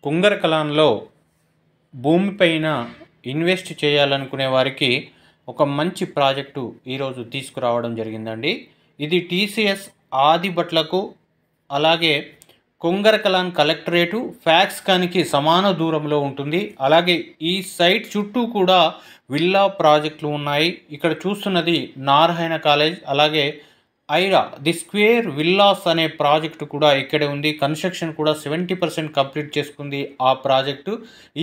కుంగరకలాన్లో భూమిపైన ఇన్వెస్ట్ చేయాలనుకునే వారికి ఒక మంచి ప్రాజెక్టు ఈరోజు తీసుకురావడం జరిగిందండి. ఇది టీసీఎస్ ఆదిబట్లకు అలాగే కుంగరకలాన్ కలెక్టరేటు ఫ్యాక్స్కాన్కి సమాన దూరంలో ఉంటుంది. అలాగే ఈ సైట్ చుట్టూ కూడా విల్లా ప్రాజెక్టులు ఉన్నాయి. ఇక్కడ చూస్తున్నది నారాయణ కాలేజ్, అలాగే ఐరా ది స్క్వేర్ విల్లాస్ అనే ప్రాజెక్టు కూడా ఇక్కడే ఉంది. కన్స్ట్రక్షన్ కూడా 70% కంప్లీట్ చేసుకుంది ఆ ప్రాజెక్టు.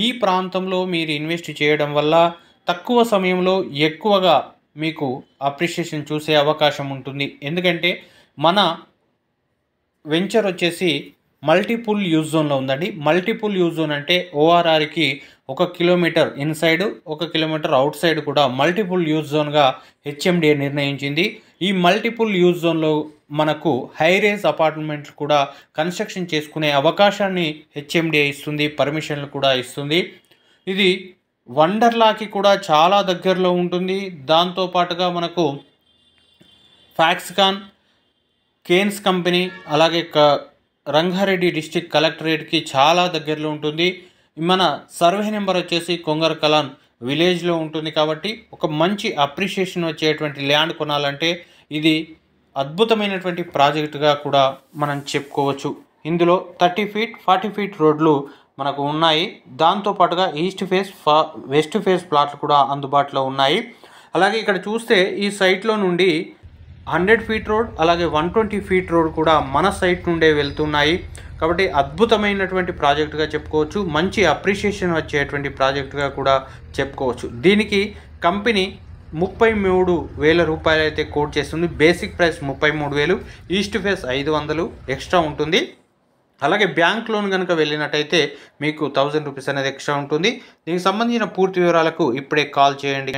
ఈ ప్రాంతంలో మీరు ఇన్వెస్ట్ చేయడం వల్ల తక్కువ సమయంలో ఎక్కువగా మీకు అప్రిషియేషన్ చూసే అవకాశం ఉంటుంది. ఎందుకంటే మన వెంచర్ వచ్చేసి మల్టిపుల్ యూజ్ జోన్లో ఉందండి. మల్టిపుల్ యూజ్ జోన్ అంటే ఓఆర్ఆర్కి 1 kilometre inside 1 kilometre outside కూడా మల్టిపుల్ యూజ్ జోన్గా హెచ్ఎండిఏ నిర్ణయించింది. ఈ మల్టిపుల్ యూజ్ జోన్లో మనకు హైరేజ్ అపార్ట్మెంట్లు కూడా కన్స్ట్రక్షన్ చేసుకునే అవకాశాన్ని హెచ్ఎండిఏ ఇస్తుంది, పర్మిషన్లు కూడా ఇస్తుంది. ఇది వండర్లాకి కూడా చాలా దగ్గరలో ఉంటుంది. దాంతోపాటుగా మనకు ఫ్యాక్స్కాన్, కేన్స్ కంపెనీ, అలాగే రంగారెడ్డి డిస్టిక్ కలెక్టరేట్కి చాలా దగ్గరలో ఉంటుంది. మన సర్వే నెంబర్ వచ్చేసి కుంగరకలాన్ విలేజ్లో ఉంటుంది. కాబట్టి ఒక మంచి అప్రిషియేషన్ వచ్చేటువంటి ల్యాండ్ కొనాలంటే ఇది అద్భుతమైనటువంటి ప్రాజెక్టుగా కూడా మనం చెప్పుకోవచ్చు. ఇందులో 30 ఫీట్ 40 ఫీట్ రోడ్లు మనకు ఉన్నాయి. దాంతోపాటుగా ఈస్ట్ ఫేస్ వెస్ట్ ఫేస్ ప్లాట్లు కూడా అందుబాటులో ఉన్నాయి. అలాగే ఇక్కడ చూస్తే ఈ సైట్లో నుండి 100 ఫీట్ రోడ్ అలాగే 120 ఫీట్ రోడ్ కూడా మన సైట్ నుండే వెళ్తున్నాయి. కాబట్టి అద్భుతమైనటువంటి ప్రాజెక్టుగా చెప్పుకోవచ్చు. మంచి అప్రిషియేషన్ వచ్చేటువంటి ప్రాజెక్టుగా కూడా చెప్పుకోవచ్చు. దీనికి కంపెనీ 33,000 రూపాయలు అయితే కోట్ చేస్తుంది. Basic price 33,000, east face 500 extra ఉంటుంది. అలాగే బ్యాంక్ లోన్ కనుక వెళ్ళినట్టయితే మీకు 1000 రూపీస్ అనేది ఎక్స్ట్రా ఉంటుంది. దీనికి సంబంధించిన పూర్తి వివరాలకు ఇప్పుడే కాల్ చేయండి.